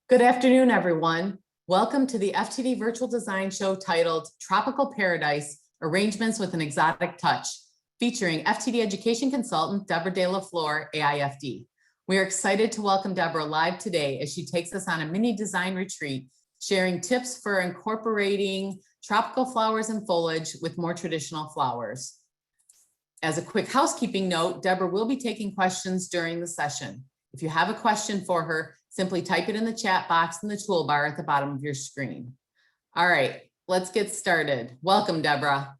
Good afternoon, everyone. Welcome to the FTD virtual design show titled Tropical Paradise, Arrangements with an Exotic Touch, featuring FTD education consultant Deborah de la Flor, AIFD. We are excited to welcome Deborah live today as she takes us on a mini design retreat, sharing tips for incorporating tropical flowers and foliage with more traditional flowers. As a quick housekeeping note, Deborah will be taking questions during the session. If you have a question for her, simply type it in the chat box in the toolbar at the bottom of your screen. All right, let's get started. Welcome, Deborah.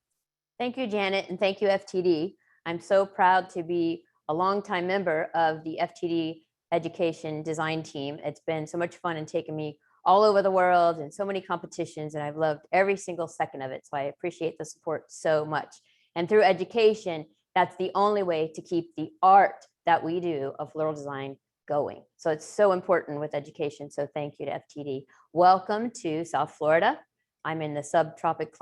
Thank you, Janet, and thank you, FTD. I'm so proud to be a longtime member of the FTD education design team. It's been so much fun and taken me all over the world and so many competitions, and I've loved every single second of it. So I appreciate the support so much. And through education, that's the only way to keep the art that we do of floral design going. So it's so important with education. So thank you to FTD. Welcome to South Florida. I'm in the subtropic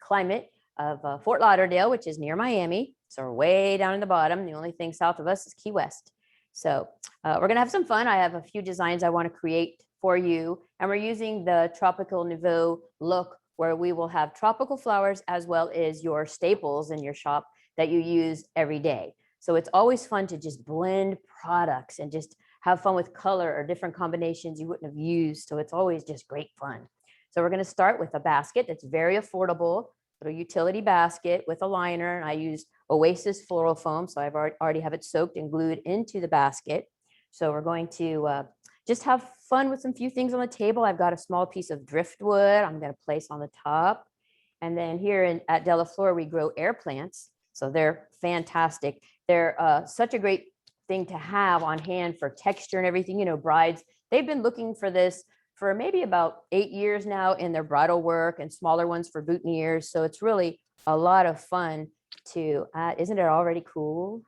climate of Fort Lauderdale, which is near Miami. So we're way down in the bottom. The only thing south of us is Key West. So we're gonna have some fun. I have a few designs I wanna create for you. And we're using the Tropical Nouveau look where we will have tropical flowers as well as your staples in your shop that you use every day. So it's always fun to just blend products and just have fun with color or different combinations you wouldn't have used. So it's always just great fun. So we're going to start with a basket that's very affordable, little utility basket with a liner. And I use Oasis floral foam. So I've already have it soaked and glued into the basket. So we're going to just have fun with some few things on the table. I've got a small piece of driftwood I'm going to place on the top. And then here at De La Flor, we grow air plants. So they're fantastic. They're such a great thing to have on hand for texture and everything. You know, brides, they've been looking for this for maybe about 8 years now in their bridal work, and smaller ones for boutonnieres. So it's really a lot of fun to add. Isn't it already cool?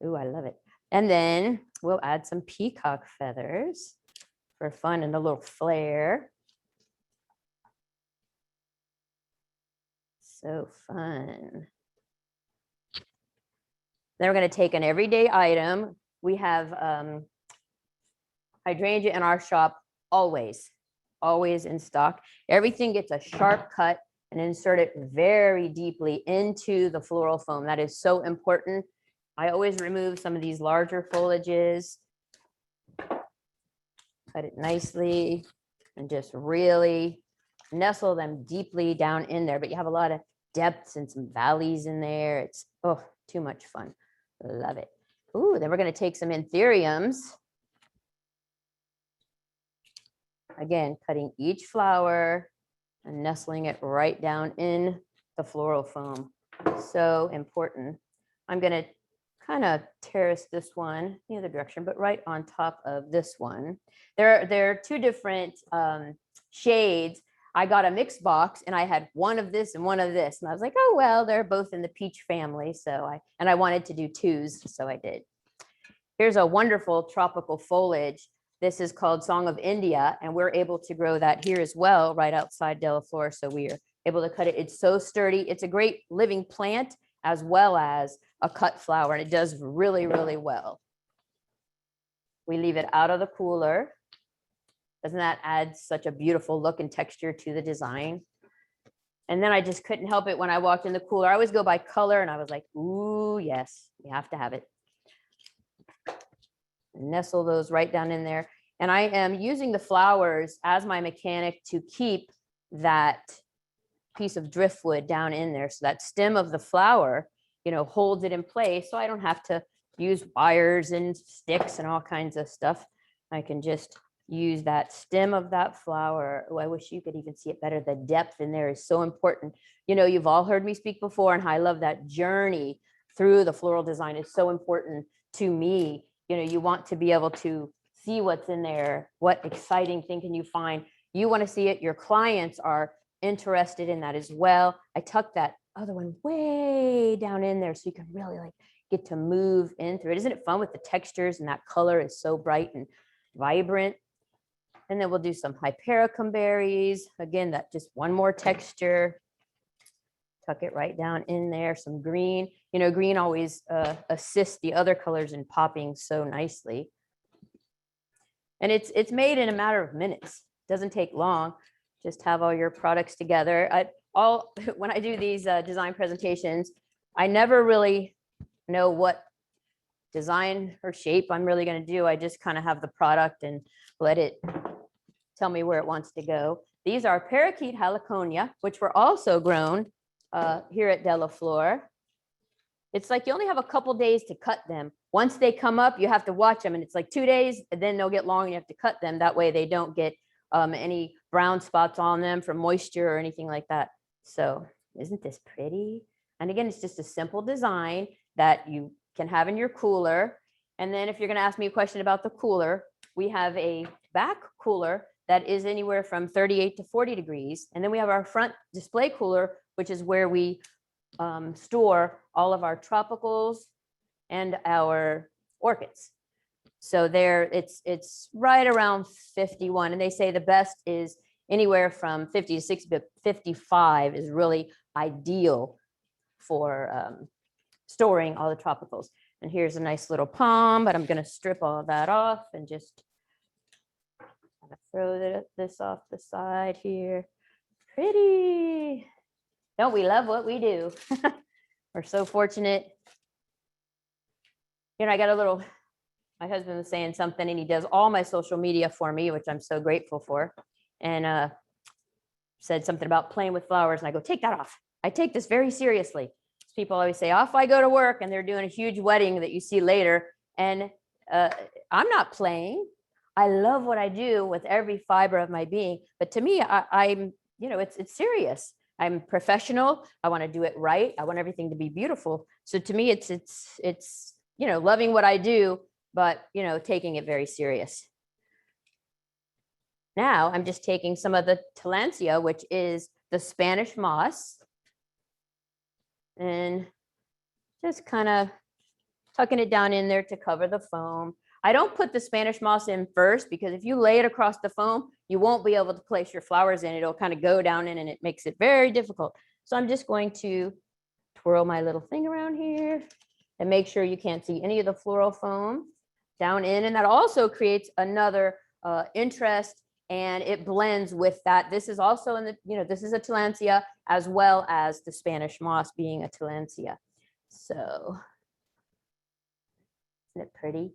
Ooh, I love it. And then we'll add some peacock feathers for fun and a little flair. So fun. Then we're going to take an everyday item. We have hydrangea in our shop always in stock. Everything gets a sharp cut and insert it very deeply into the floral foam. That is so important. I always remove some of these larger foliages, cut it nicely, and just really nestle them deeply down in there. But you have a lot of depths and some valleys in there. It's too much fun. Love it. Ooh, then we're going to take some anthuriums. Again, cutting each flower and nestling it right down in the floral foam. So important. I'm going to kind of terrace this one the other direction, but right on top of this one. There are two different shades. I got a mixed box and I had one of this and one of this. And I was like, oh, well, they're both in the peach family. So I wanted to do twos, so I did. Here's a wonderful tropical foliage. This is called Song of India, and we're able to grow that here as well, right outside De La Flor. So we are able to cut it. It's so sturdy. It's a great living plant as well as a cut flower, and it does really, really well. We leave it out of the cooler. Doesn't that add such a beautiful look and texture to the design? And then I just couldn't help it when I walked in the cooler. I always go by color, and I was like, ooh, yes, you have to have it. Nestle those right down in there. And I am using the flowers as my mechanic to keep that piece of driftwood down in there. So that stem of the flower, you know, holds it in place. So I don't have to use wires and sticks and all kinds of stuff. I can just use that stem of that flower. Oh, I wish you could even see it better. The depth in there is so important. You know, you've all heard me speak before, and I love that journey through the floral design is so important to me. You know, you want to be able to see what's in there. What exciting thing can you find? You want to see it. Your clients are interested in that as well. I tucked that other one way down in there so you can really like get to move in through it. Isn't it fun with the textures, and that color is so bright and vibrant? And then we'll do some Hypericum berries. Again, that just one more texture. Tuck it right down in there. Some green. You know, green always assists the other colors in popping so nicely. And it's made in a matter of minutes. Doesn't take long. Just have all your products together. When I do these design presentations, I never really know what design or shape I'm really going to do. I just kind of have the product and let it tell me where it wants to go. These are parakeet heliconia, which were also grown here at De La Flor. It's like you only have a couple days to cut them. Once they come up, you have to watch them, and it's like 2 days, and then they'll get long and you have to cut them. That way they don't get any brown spots on them from moisture or anything like that. So isn't this pretty? And again, it's just a simple design that you can have in your cooler. And then if you're going to ask me a question about the cooler, we have a back cooler that is anywhere from 38 to 40 degrees. And then we have our front display cooler, which is where we store all of our tropicals and our orchids. So there, it's right around 51. And they say the best is anywhere from 50 to 60, but 55 is really ideal for storing all the tropicals. And here's a nice little palm, but I'm going to strip all of that off and just throw this off the side here. Pretty. Don't we love what we do? We're so fortunate. You know, I got a little, my husband was saying something and he does all my social media for me, which I'm so grateful for. And said something about playing with flowers. And I go, take that off. I take this very seriously. People always say, off I go to work, and they're doing a huge wedding that you see later. And I'm not playing. I love what I do with every fiber of my being. But to me, I'm, you know, it's serious. I'm professional. I want to do it right. I want everything to be beautiful. So to me, it's, you know, loving what I do, but, you know, taking it very serious. Now I'm just taking some of the Tillandsia, which is the Spanish moss, and just kind of tucking it down in there to cover the foam. I don't put the Spanish moss in first, because if you lay it across the foam, you won't be able to place your flowers in. It'll kind of go down in and it makes it very difficult. So I'm just going to twirl my little thing around here and make sure you can't see any of the floral foam down in. And that also creates another interest, and it blends with that. This is also in the, you know, this is a Tillandsia as well as the Spanish moss being a Tillandsia. So isn't it pretty?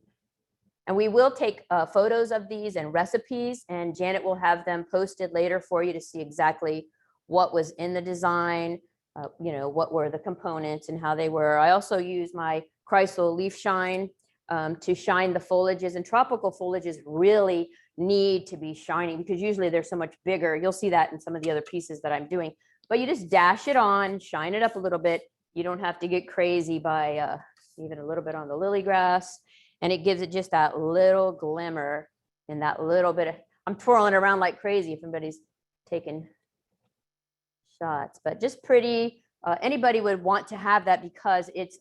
And we will take photos of these and recipes, and Janet will have them posted later for you to see exactly what was in the design, you know, what were the components and how they were. I also use my Chrysal leaf shine to shine the foliages, and tropical foliages really need to be shining because usually they're so much bigger. You'll see that in some of the other pieces that I'm doing, but you just dash it on, shine it up a little bit. You don't have to get crazy by even a little bit on the lily grass. And it gives it just that little glimmer and that little bit of, I'm twirling around like crazy if anybody's taking shots, but just pretty. Anybody would want to have that because it's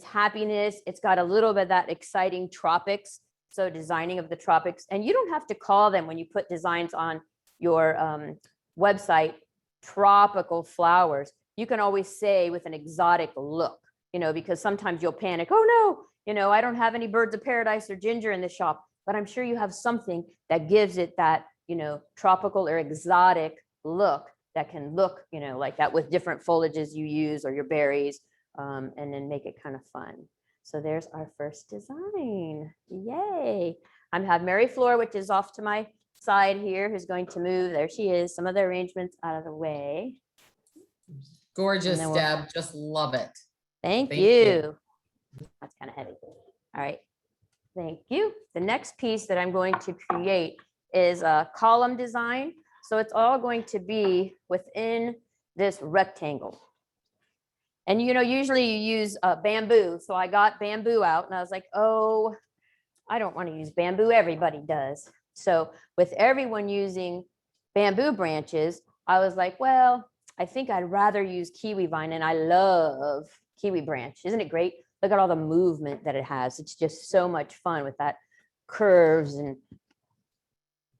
happiness. It's got a little bit of that exciting tropics. So designing of the tropics, and you don't have to call them when you put designs on your website, tropical flowers. You can always say with an exotic look, you know, because sometimes you'll panic. Oh no, you know, I don't have any birds of paradise or ginger in the shop, but I'm sure you have something that gives it that, you know, tropical or exotic look that can look, you know, like that with different foliages you use or your berries, and then make it kind of fun. So there's our first design. Yay. I have Mary Flor, which is off to my side here, who's going to move. There she is. Some of the arrangements out of the way. Gorgeous, Deb. Just love it. Thank you. That's kind of heavy. All right. Thank you. The next piece that I'm going to create is a column design. So it's all going to be within this rectangle. And, you know, usually you use bamboo. So I got bamboo out and I was like, oh, I don't want to use bamboo. Everybody does. So with everyone using bamboo branches, I was like, well, I think I'd rather use Kiwi Vine, and I love Kiwi branch. Isn't it great? Look at all the movement that it has. It's just so much fun with that curves and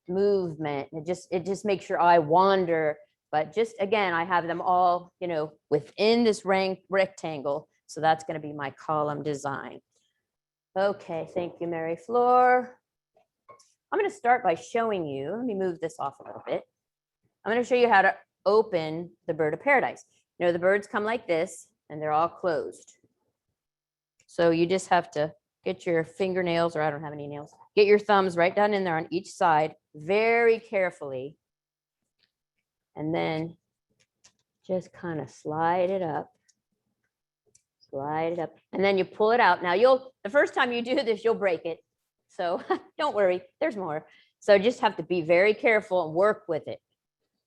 movement. It just makes your eye wander. But just again, I have them all, you know, within this rectangle. So that's going to be my column design. Okay, thank you, Mary Flor. I'm going to start by showing you, let me move this off a little bit. I'm going to show you how to open the bird of paradise. You know, the birds come like this and they're all closed. So you just have to get your fingernails, or I don't have any nails, get your thumbs right down in there on each side very carefully. And then just kind of slide it up. Slide it up. And then you pull it out. Now the first time you do this, you'll break it. So don't worry, there's more. So just have to be very careful and work with it.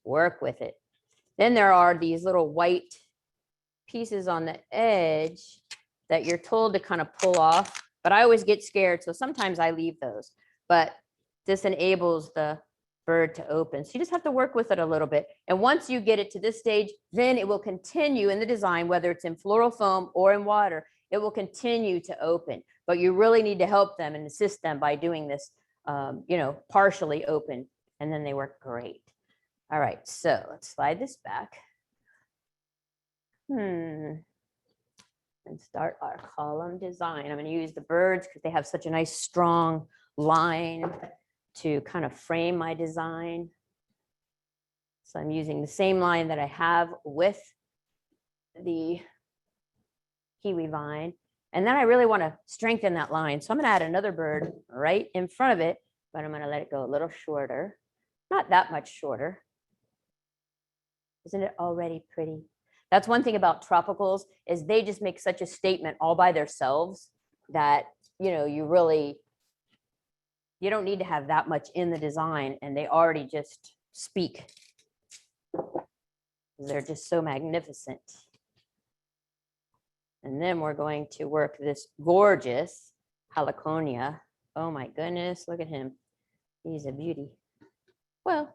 Work with it. Then there are these little white pieces on the edge that you're told to kind of pull off, but I always get scared. So sometimes I leave those, but this enables the bird to open. So you just have to work with it a little bit. And once you get it to this stage, then it will continue in the design, whether it's in floral foam or in water, it will continue to open, but you really need to help them and assist them by doing this, you know, partially open, and then they work great. All right, so let's slide this back. And start our column design. I'm going to use the birds because they have such a nice strong line to kind of frame my design. So I'm using the same line that I have with the Kiwi Vine. And then I really want to strengthen that line. So I'm going to add another bird right in front of it, but I'm going to let it go a little shorter. Not that much shorter. Isn't it already pretty? That's one thing about tropicals is they just make such a statement all by themselves that, you know, you don't need to have that much in the design, and they already just speak. They're just so magnificent. And then we're going to work this gorgeous heliconia. Oh my goodness, look at him. He's a beauty. Well,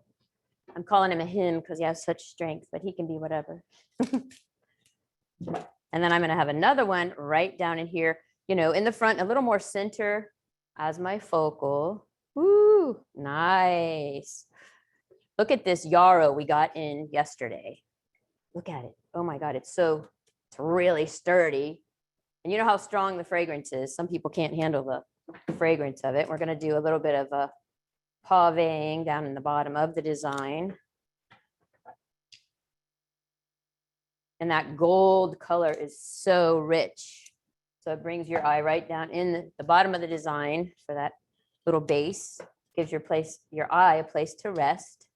I'm calling him a him because he has such strength, but he can be whatever. And then I'm going to have another one right down in here, you know, in the front, a little more center as my focal. Woo, nice. Look at this yarrow we got in yesterday. Look at it. Oh my God, it's really sturdy. And you know how strong the fragrance is. Some people can't handle the fragrance of it. We're going to do a little bit of a pavéing down in the bottom of the design. And that gold color is so rich. So it brings your eye right down in the bottom of the design for that little base. Gives your eye a place to rest.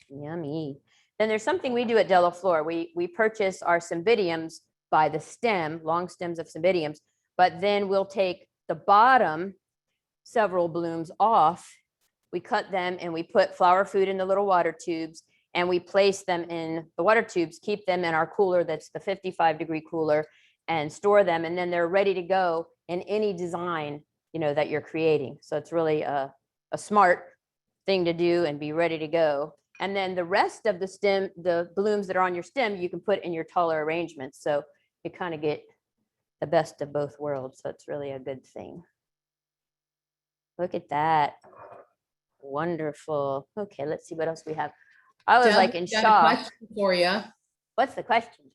Yummy. Then there's something we do at De La Flor. We purchase our cymbidiums by the stem, long stems of cymbidiums, but then we'll take the bottom several blooms off. We cut them and we put flower food in the little water tubes, and we place them in the water tubes, keep them in our cooler that's the 55-degree cooler, and store them. And then they're ready to go in any design, you know, that you're creating. So it's really a smart thing to do and be ready to go. And then the rest of the stem, the blooms that are on your stem, you can put in your taller arrangements. So you kind of get the best of both worlds. So it's really a good thing. Look at that. Wonderful. Okay, let's see what else we have. I was like in Got a shock. question for you. What's the question?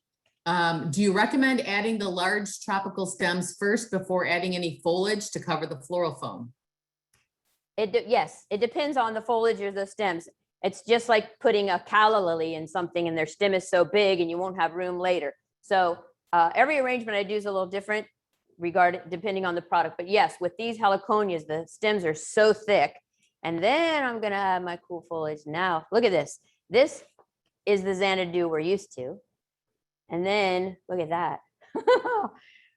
Do you recommend adding the large tropical stems first before adding any foliage to cover the floral foam? Yes, it depends on the foliage or the stems. It's just like putting a calla lily in something and their stem is so big and you won't have room later. So every arrangement I do is a little different depending on the product. But yes, with these heliconias, the stems are so thick. And then I'm gonna add my cool foliage. Now, look at this. This is the Xanadu we're used to. And then look at that.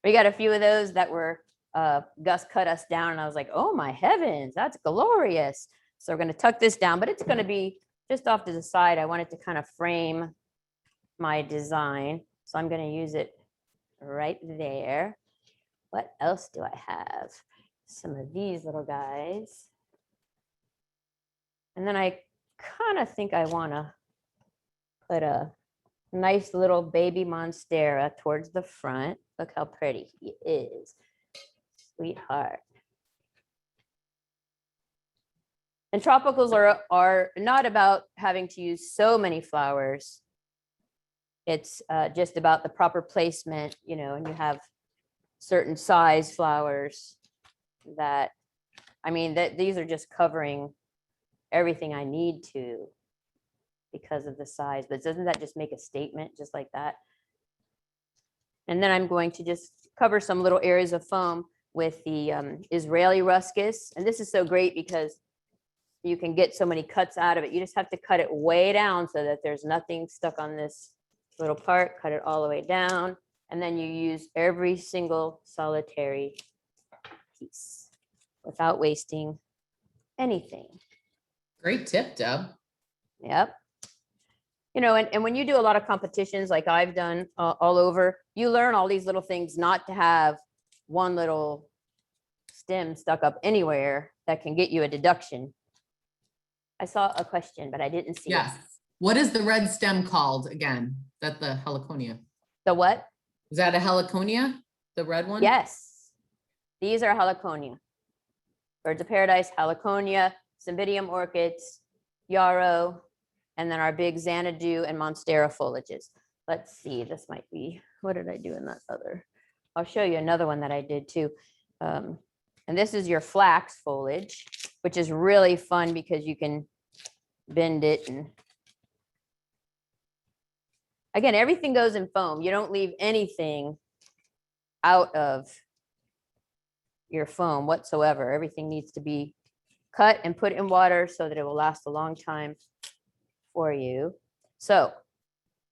We got a few of those that were, Gus cut us down and I was like, oh my heavens, that's glorious. So we're gonna tuck this down, but it's gonna be just off to the side. I want it to kind of frame my design. So I'm gonna use it right there. What else do I have? Some of these little guys. And then I kind of think I want to put a nice little baby monstera towards the front. Look how pretty he is. Sweetheart. And tropicals are not about having to use so many flowers. It's just about the proper placement, you know, and you have certain size flowers that, I mean, that these are just covering everything I need to because of the size, but doesn't that just make a statement just like that? And then I'm going to just cover some little areas of foam with the Israeli ruscus. And this is so great because you can get so many cuts out of it. You just have to cut it way down so that there's nothing stuck on this little part. Cut it all the way down. And then you use every single solitary piece without wasting anything. Great tip, Deb. Yep. You know, and when you do a lot of competitions like I've done all over, you learn all these little things, not to have one little stem stuck up anywhere that can get you a deduction. I saw a question, but I didn't see Yes. it. What is the red stem called again? That the heliconia? The what? Is that a heliconia? The red one? Yes. These are heliconia. Birds of paradise, heliconia, cymbidium orchids, yarrow, and then our big Xanadu and monstera foliages. Let's see, this might be, what did I do in that other? I'll show you another one that I did too. And this is your flax foliage, which is really fun because you can bend it. And again, everything goes in foam. You don't leave anything out of your foam whatsoever. Everything needs to be cut and put in water so that it will last a long time for you. So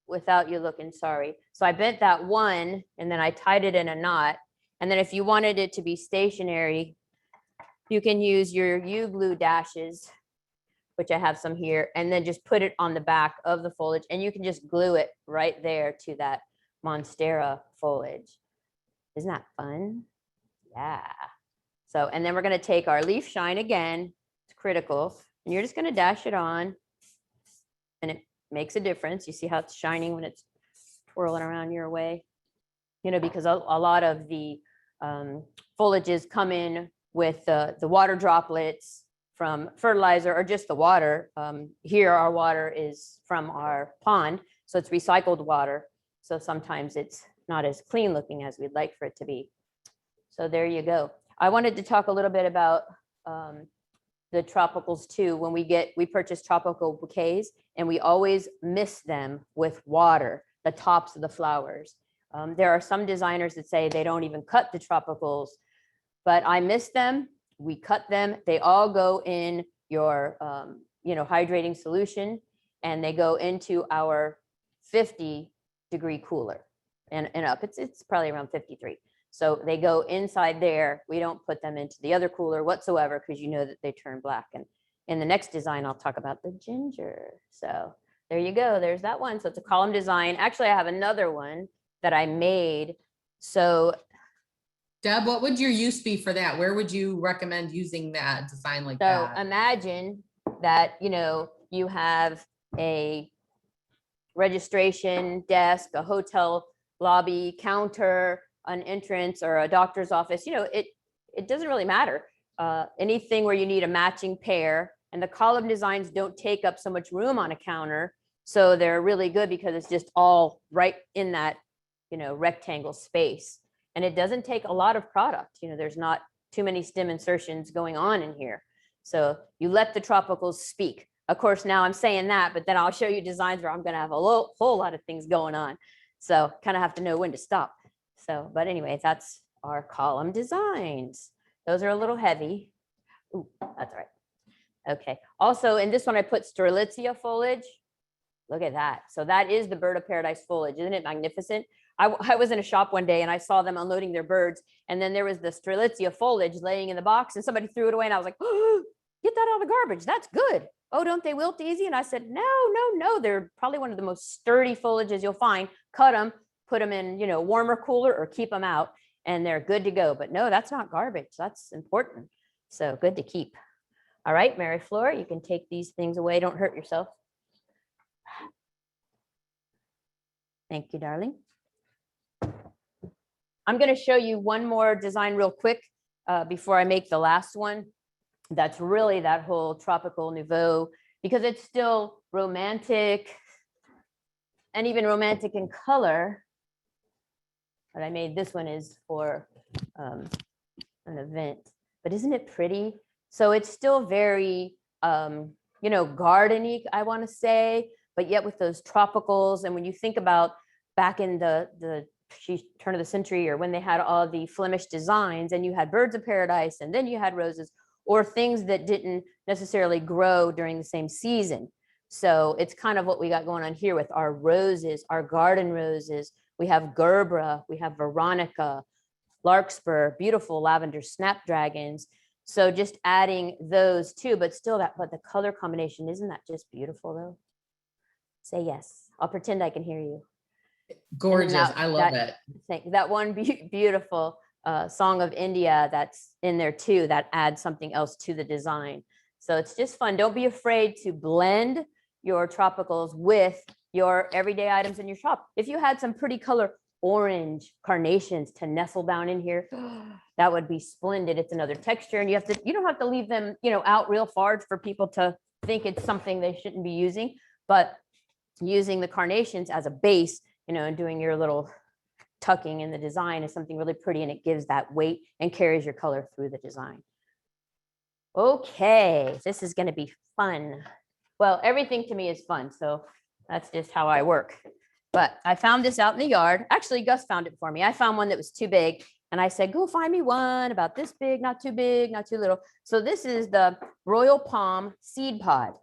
without you looking, sorry. So I bent that one and then I tied it in a knot. And then if you wanted it to be stationary, you can use your U-glue dashes, which I have some here, and then just put it on the back of the foliage and you can just glue it right there to that monstera foliage. Isn't that fun? Yeah. So, and then we're going to take our leaf shine again. It's critical. And you're just going to dash it on. And it makes a difference. You see how it's shining when it's twirling around your way? You know, because a lot of the foliages come in with the water droplets from fertilizer or just the water. Here, our water is from our pond, so it's recycled water. So sometimes it's not as clean looking as we'd like for it to be. So there you go. I wanted to talk a little bit about the tropicals too. When we purchase tropical bouquets, and we always mist them with water, the tops of the flowers. There are some designers that say they don't even cut the tropicals, but I mist them, we cut them, they all go in your hydrating solution, and they go into our 50-degree cooler and up. It's probably around 53. So they go inside there. We don't put them into the other cooler whatsoever because you know that they turn black. And in the next design, I'll talk about the ginger. So there you go. There's that one. So it's a column design. Actually, I have another one that I made. So Deb, what would your use be for that? Where would you recommend using that design like that? So imagine that, you have a registration desk, a hotel lobby counter, an entrance, or a doctor's office. It doesn't really matter. Anything where you need a matching pair, and the column designs don't take up so much room on a counter. So they're really good because it's just all right in that, rectangle space. And it doesn't take a lot of product. There's not too many stem insertions going on in here. So you let the tropicals speak. Of course, now I'm saying that, but then I'll show you designs where I'm going to have a whole lot of things going on. So kind of have to know when to stop. So, but anyway, that's our column designs. Those are a little heavy. Ooh, that's all right. Okay. Also, in this one, I put Strelitzia foliage. Look at that. So that is the bird of paradise foliage. Isn't it magnificent? I was in a shop one day and I saw them unloading their birds. And then there was the Strelitzia foliage laying in the box and somebody threw it away. And I was like, oh, get that out of the garbage. That's good. Oh, don't they wilt easy? And I said, no. They're probably one of the most sturdy foliages you'll find. Cut them, put them in, warmer cooler or keep them out and they're good to go. But no, that's not garbage. That's important. So good to keep. All right, Mary Flor, you can take these things away. Don't hurt yourself. Thank you, darling. I'm going to show you one more design real quick before I make the last one. That's really that whole tropical nouveau, because it's still romantic and even romantic in color. But I made this one is for an event, but isn't it pretty? So it's still very, you know, gardeny, I want to say, but yet with those tropicals. And when you think about back in the turn of the century, or when they had all the Flemish designs and you had birds of paradise and then you had roses, or things that didn't necessarily grow during the same season. So it's kind of what we got going on here with our roses, our garden roses. We have Gerbera, we have Veronica, larkspur, beautiful lavender snapdragons. So just adding those too, but still but the color combination, isn't that just beautiful though? Say yes. I'll pretend I can hear you. Gorgeous. I love it. That one beautiful Song of India that's in there too, that adds something else to the design. So it's just fun. Don't be afraid to blend your tropicals with your everyday items in your shop. If you had some pretty color orange carnations to nestle down in here, that would be splendid. It's another texture, and you don't have to leave them, you know, out real far for people to think it's something they shouldn't be using, but using the carnations as a base, you know, and doing your little tucking in the design is something really pretty, and it gives that weight and carries your color through the design. Okay, this is going to be fun. Well, everything to me is fun, so that's just how I work. But I found this out in the yard. Actually, Gus found it for me. I found one that was too big, and I said, go find me one about this big, not too big, not too little. So this is the Royal Palm seed pod.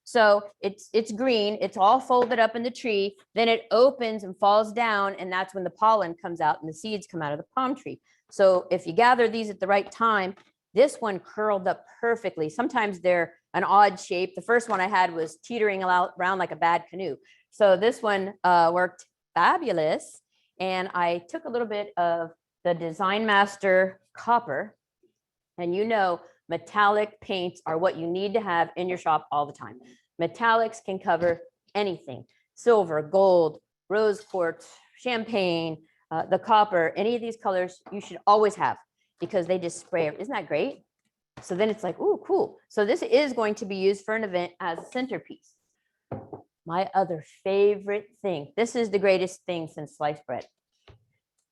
So it's green, it's all folded up in the tree, then it opens and falls down, and that's when the pollen comes out and the seeds come out of the palm tree. So if you gather these at the right time, this one curled up perfectly. Sometimes they're an odd shape. The first one I had was teetering around like a bad canoe. So this one worked fabulous. And I took a little bit of the Design Master copper, and you know, metallic paints are what you need to have in your shop all the time. Metallics can cover anything: silver, gold, rose quartz, champagne, the copper, any of these colors you should always have, because they just spray it. Isn't that great? So then it's like, ooh, cool. So this is going to be used for an event as a centerpiece. My other favorite thing, this is the greatest thing since sliced bread.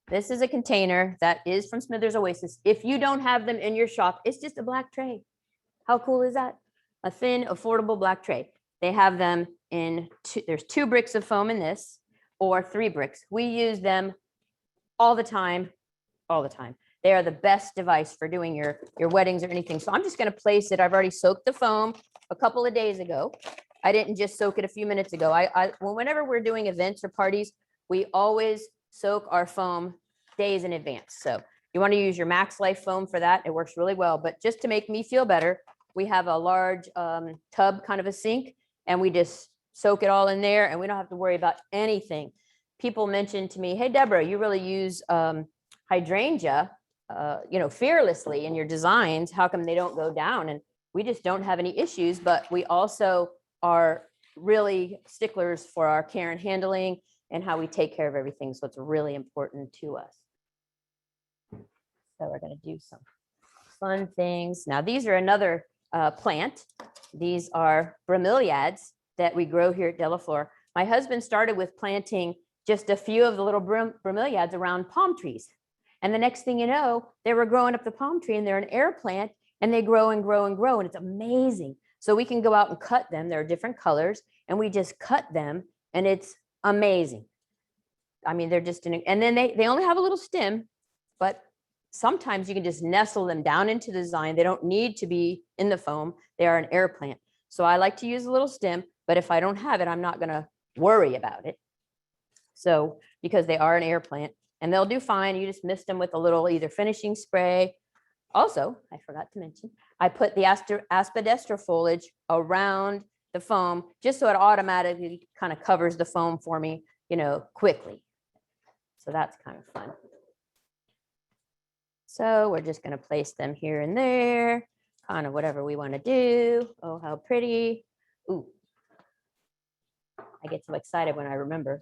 This is a container that is from Smithers Oasis. If you don't have them in your shop, it's just a black tray. How cool is that? A thin, affordable black tray. They have them in there's 2 bricks of foam in this, or 3 bricks. We use them all the time, all the time. They are the best device for doing your weddings or anything. So I'm just going to place it. I've already soaked the foam a couple of days ago. I didn't just soak it a few minutes ago. Whenever we're doing events or parties, we always soak our foam days in advance. So you want to use your Max Life foam for that. It works really well. But just to make me feel better, we have a large tub, kind of a sink, and we just soak it all in there, and we don't have to worry about anything. People mentioned to me, hey, Deborah, you really use hydrangea, you know, fearlessly in your designs. How come they don't go down? And we just don't have any issues, but we also are really sticklers for our care and handling and how we take care of everything. So it's really important to us. So we're going to do some fun things. Now, these are another plant. These are Bromeliads that we grow here at De La Flor. My husband started with planting just a few of the little Bromeliads around palm trees. And the next thing you know, they were growing up the palm tree, and they're an air plant, and they grow and grow and grow. And it's amazing. So we can go out and cut them. They're different colors, and we just cut them, and it's amazing. I mean, they're just, and then they only have a little stem, but sometimes you can just nestle them down into the design. They don't need to be in the foam. They are an air plant. So I like to use a little stem, but if I don't have it, I'm not going to worry about it. So because they are an air plant, and they'll do fine. You just mist them with a little either finishing spray. Also, I forgot to mention, I put the aspidestra foliage around the foam just so it automatically kind of covers the foam for me, you know, quickly. So that's kind of fun. So we're just going to place them here and there, kind of whatever we want to do. Oh, how pretty. Ooh. I get so excited when I remember.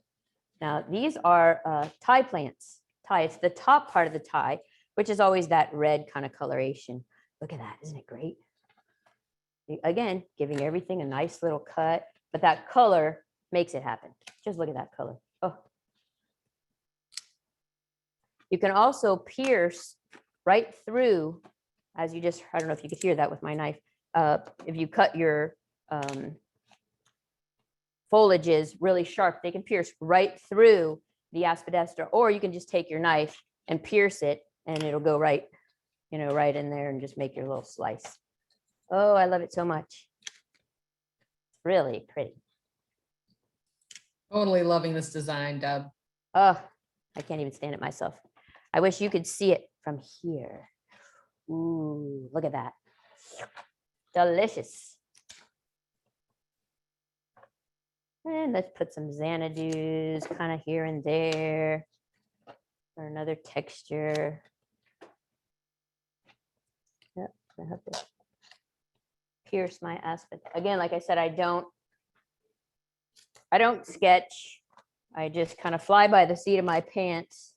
Now, these are Thai plants. Thai, it's the top part of the Thai, which is always that red kind of coloration. Look at that, isn't it great? Again, giving everything a nice little cut, but that color makes it happen. Just look at that color. Oh. You can also pierce right through, as you just, I don't know if you could hear that with my knife. If you cut your foliages really sharp, they can pierce right through the aspidistra, or you can just take your knife and pierce it and it'll go right, you know, right in there and just make your little slice. Oh, I love it so much. It's really pretty. Totally loving this design, Deb. Oh, I can't even stand it myself. I wish you could see it from here. Ooh, look at that. Delicious. And let's put some Xanadu's kind of here and there for another texture. Yep, I have to pierce my aspen. Again, like I said, I don't sketch. I just kind of fly by the seat of my pants.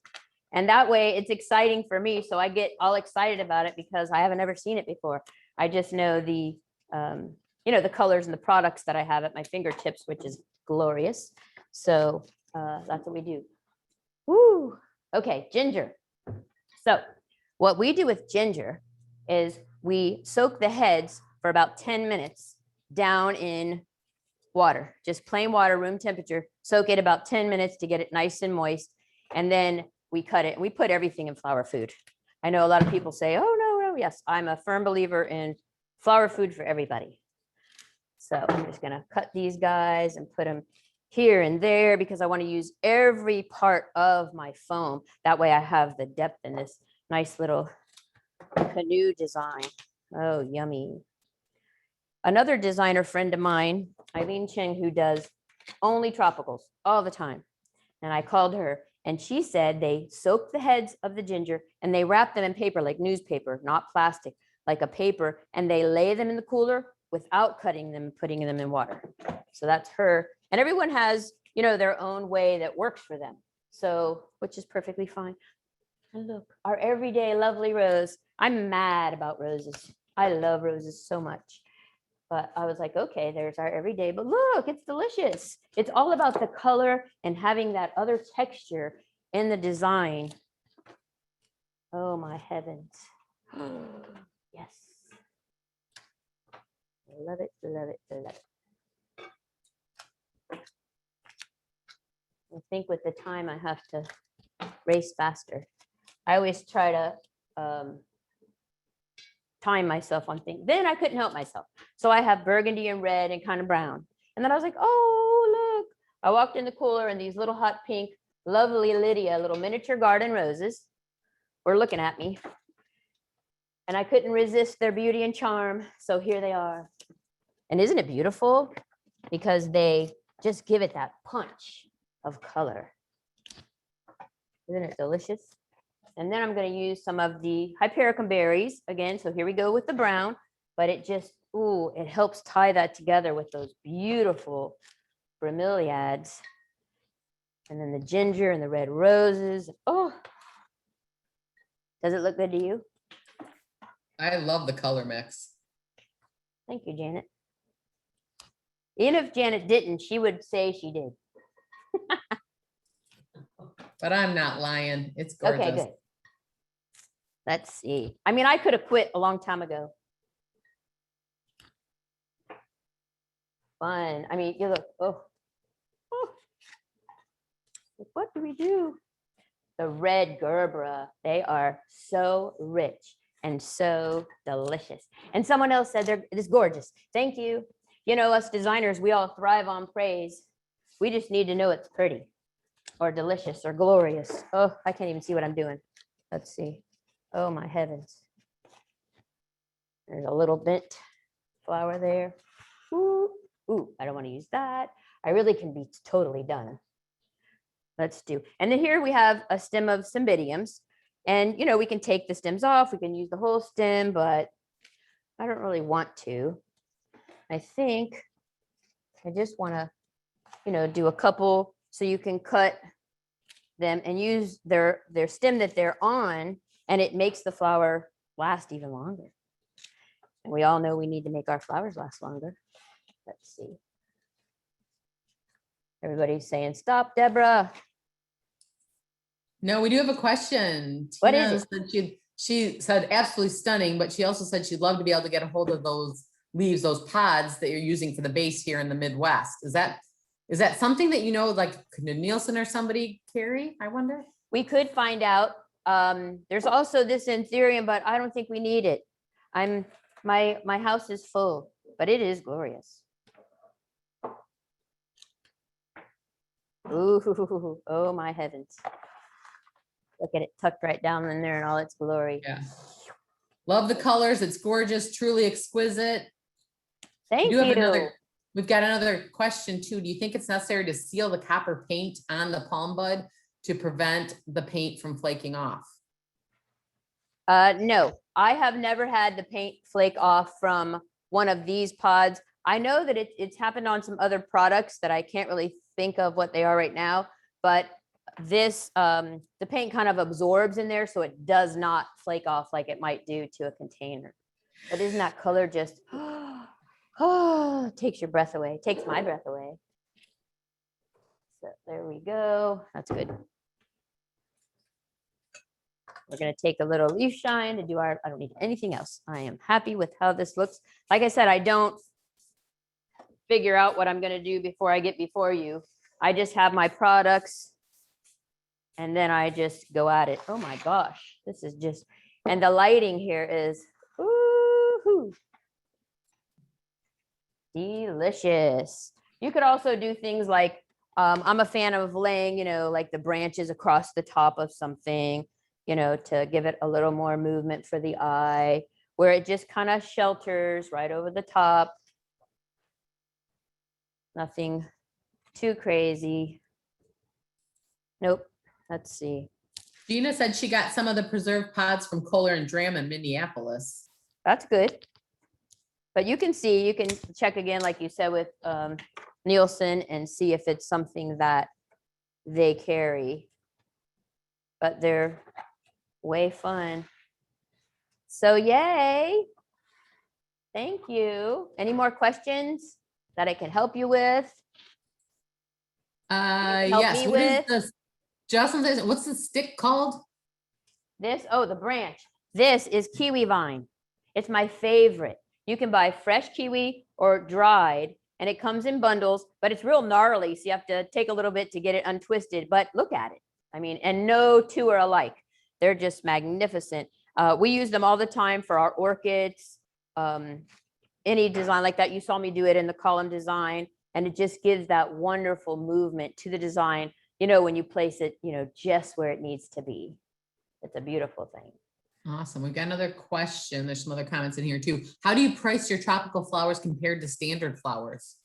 And that way it's exciting for me. So I get all excited about it because I haven't ever seen it before. I just know the, you know, the colors and the products that I have at my fingertips, which is glorious. So that's what we do. Woo. Okay, ginger. So what we do with ginger is we soak the heads for about 10 minutes down in water, just plain water, room temperature, soak it about 10 minutes to get it nice and moist. And then we cut it and we put everything in flower food. I know a lot of people say, oh, no, yes, I'm a firm believer in flower food for everybody. So I'm just gonna cut these guys and put them here and there because I want to use every part of my foam. That way I have the depth in this nice little canoe design. Oh, yummy. Another designer friend of mine, Eileen Cheng, who does only tropicals all the time. And I called her and she said they soak the heads of the ginger and they wrap them in paper, like newspaper, not plastic, like a paper, and they lay them in the cooler without cutting them and putting them in water. So that's her. And everyone has, you know, their own way that works for them. So, which is perfectly fine. And look, our everyday lovely rose. I'm mad about roses. I love roses so much. But I was like, okay, there's our everyday, but look, it's delicious. It's all about the color and having that other texture in the design. Oh my heavens. Yes. Love it, love it, love it. I think with the time I have to race faster. I always try to time myself on things. Then I couldn't help myself. So I have burgundy and red and kind of brown. And then I was like, oh, look. I walked in the cooler and these little hot pink, lovely Lydia, little miniature garden roses were looking at me. And I couldn't resist their beauty and charm. So here they are. And isn't it beautiful? Because they just give it that punch of color. Isn't it delicious? And then I'm going to use some of the Hypericum berries again. So here we go with the brown, but it just, ooh, it helps tie that together with those beautiful Bromeliads. And then the ginger and the red roses. Oh, does it look good to you? I love the color mix. Thank you, Janet. Even if Janet didn't, she would say she did. But I'm not lying. It's gorgeous. Okay, good. Let's see. I mean, I could have quit a long time ago. Fun. I mean, you look, oh. What do we do? The red Gerbera, they are so rich and so delicious. And someone else said they're it's gorgeous. Thank you. You know, us designers, we all thrive on praise. We just need to know it's pretty or delicious or glorious. Oh, I can't even see what I'm doing. Let's see. Oh my heavens. There's a little bent flower there. Ooh, ooh, I don't want to use that. I really can be totally done. Let's do. And then here we have a stem of cymbidiums. And, you know, we can take the stems off. We can use the whole stem, but I don't really want to. I think I just want to, you know, do a couple so you can cut them and use their stem that they're on, and it makes the flower last even longer. And we all know we need to make our flowers last longer. Let's see. Everybody's saying, stop, Deborah. No, we do have a question. What Tina is it? said she said absolutely stunning, but she also said she'd love to be able to get a hold of those leaves, those pods that you're using for the base here in the Midwest. Is that something that you know, like could Nielsen or somebody carry? I wonder. We could find out. There's also this Anthurium, but I don't think we need it. My house is full, but it is glorious. Ooh, oh my heavens. Look at it tucked right down in there in all its glory. Yeah. Love the colors. It's gorgeous, truly exquisite. Thank you. We've got another question too. Do you think it's necessary to seal the copper paint on the palm bud to prevent the paint from flaking off? No, I have never had the paint flake off from one of these pods. I know that it's happened on some other products that I can't really think of what they are right now, but this, the paint kind of absorbs in there, so it does not flake off like it might do to a container. But isn't that color just, oh, takes your breath away, takes my breath away. So there we go. That's good. We're going to take a little leaf shine to do I don't need anything else. I am happy with how this looks. Like I said, I don't figure out what I'm going to do before I get before you. I just have my products and then I just go at it. Oh my gosh, this is just, and the lighting here is woo-hoo, delicious. You could also do things like, I'm a fan of laying, like the branches across the top of something, to give it a little more movement for the eye, where it just kind of shelters right over the top. Nothing too crazy. Nope. Let's see. Gina said she got some of the preserved pods from Kohler and Dram in Minneapolis. That's good. But you can see, you can check again, like you said, with Nielsen and see if it's something that they carry. But they're way fun. So yay. Thank you. Any more questions that I can help you with? Yes. What is this? Jocelyn says, what's the stick called? This, oh, the branch. This is Kiwi Vine. It's my favorite. You can buy fresh kiwi or dried, and it comes in bundles, but it's real gnarly. So you have to take a little bit to get it untwisted, but look at it. I mean, and no two are alike. They're just magnificent. We use them all the time for our orchids, any design like that. You saw me do it in the column design, and it just gives that wonderful movement to the design, when you place it, just where it needs to be. It's a beautiful thing. Awesome. We've got another question. There's some other comments in here too. How do you price your tropical flowers compared to standard flowers?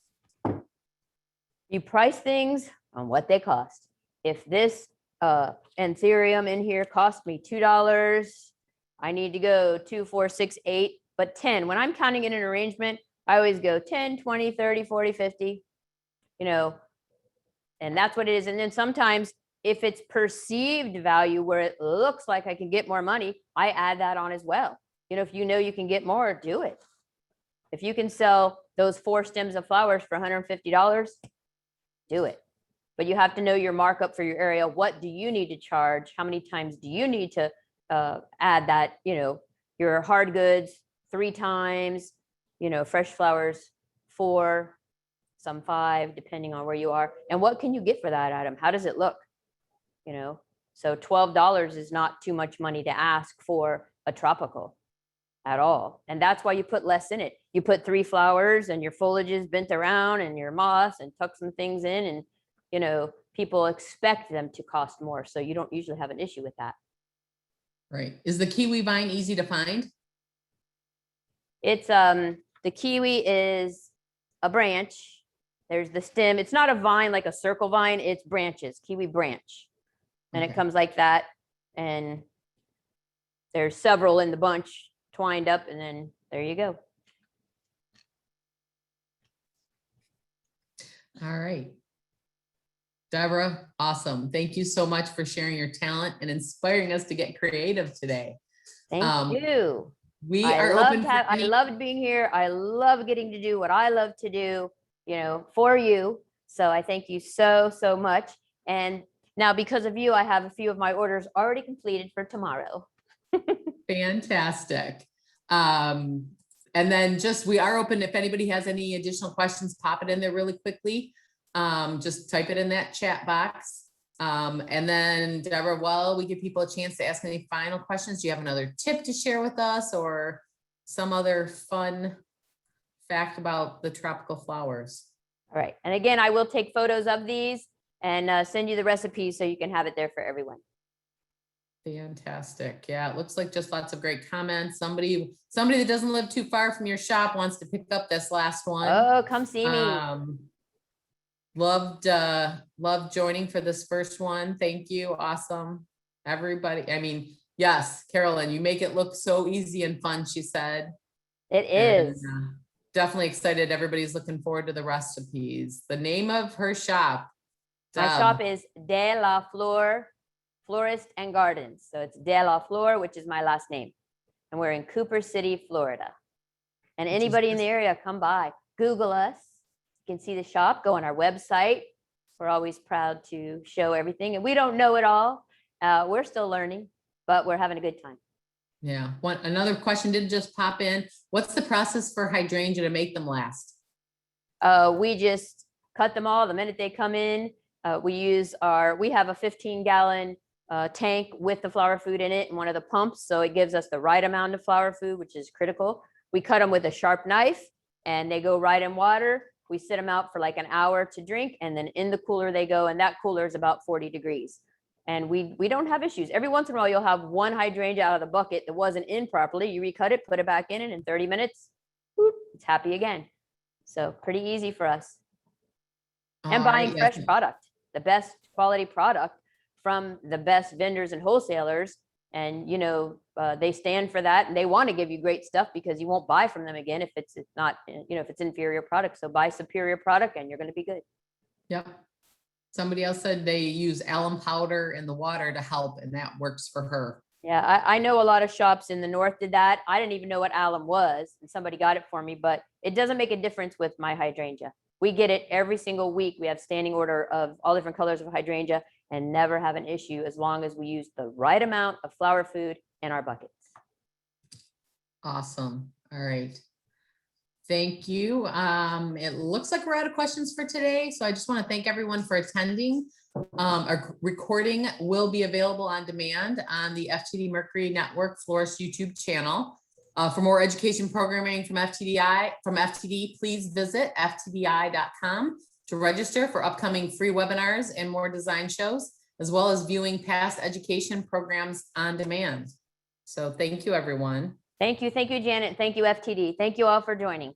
You price things on what they cost. If this Anthurium in here cost me $2, I need to go 2, 4, 6, 8, but 10. When I'm counting in an arrangement, I always go 10, 20, 30, 40, 50, and that's what it is. And then sometimes if it's perceived value where it looks like I can get more money, I add that on as well. If you can get more, do it. If you can sell those 4 stems of flowers for $150, do it. But you have to know your markup for your area. What do you need to charge? How many times do you need to add that, your hard goods 3 times, fresh flowers 4, some 5, depending on where you are. And what can you get for that item? How does it look? So $12 is not too much money to ask for a tropical at all. And that's why you put less in it. You put 3 flowers and your foliage is bent around and your moss and tuck some things in, and people expect them to cost more. So you don't usually have an issue with that. Right. Is the kiwi vine easy to find? It's the kiwi is a branch. There's the stem. It's not a vine like a circle vine. It's branches, kiwi branch. And Okay. it comes like that. And there's several in the bunch twined up, and then there you go. All right. Deborah, awesome. Thank you so much for sharing your talent and inspiring us to get creative today. Thank you. We I are loved open for I any- loved being here. I love getting to do what I love to do, for you. So I thank you so, so much. And Now, because of you, I have a few of my orders already completed for tomorrow. Fantastic. And then just, we are open, if anybody has any additional questions, pop it in there really quickly. Just type it in that chat box. And then Deborah, while we give people a chance to ask any final questions, do you have another tip to share with us or some other fun fact about the tropical flowers? All right. And again, I will take photos of these and send you the recipes so you can have it there for everyone. Fantastic. Yeah, it looks like just lots of great comments. Somebody that doesn't live too far from your shop wants to pick up this last one. Oh, come see me. Loved joining for this first one. Thank you. Awesome. Everybody. I mean, yes, Carolyn, you make it look so easy and fun, she said. It is. And, definitely excited. Everybody's looking forward to the recipes. The name of her shop. My shop is De La Flor Florist and Gardens. So it's De La Flor, which is my last name. And we're in Cooper City, Florida. And anybody in the area, come by, Google us. You can see the shop, go on our website. We're always proud to show everything. And we don't know it all. We're still learning, but we're having a good time. Yeah. Another question did just pop in. What's the process for hydrangea to make them last? We just cut them all the minute they come in. We have a 15-gallon tank with the flower food in it and one of the pumps. So it gives us the right amount of flower food, which is critical. We cut them with a sharp knife and they go right in water. We sit them out for like an hour to drink, and then in the cooler they go, and that cooler is about 40 degrees. And we don't have issues. Every once in a while, you'll have one hydrangea out of the bucket that wasn't in properly. You recut it, put it back in, and in 30 minutes, whoop, it's happy again. So pretty easy for us. And buying fresh product, the best quality product from the best vendors and wholesalers. And, you know, they stand for that, and they want to give you great stuff because you won't buy from them again if it's not, you know, if it's inferior product. So buy superior product and you're going to be good. Yep. Somebody else said they use alum powder in the water to help, and that works for her. Yeah, I know a lot of shops in the north did that. I didn't even know what alum was, and somebody got it for me, but it doesn't make a difference with my hydrangea. We get it every single week. We have standing order of all different colors of hydrangea and never have an issue as long as we use the right amount of flower food in our buckets. Awesome. All right. Thank you. It looks like we're out of questions for today. So I just want to thank everyone for attending. A recording will be available on demand on the FTD Mercury Network Florist YouTube channel. For more education programming from FTD, please visit ftdi.com to register for upcoming free webinars and more design shows, as well as viewing past education programs on demand. So thank you, everyone. Thank you. Thank you, Janet. Thank you, FTD. Thank you all for joining.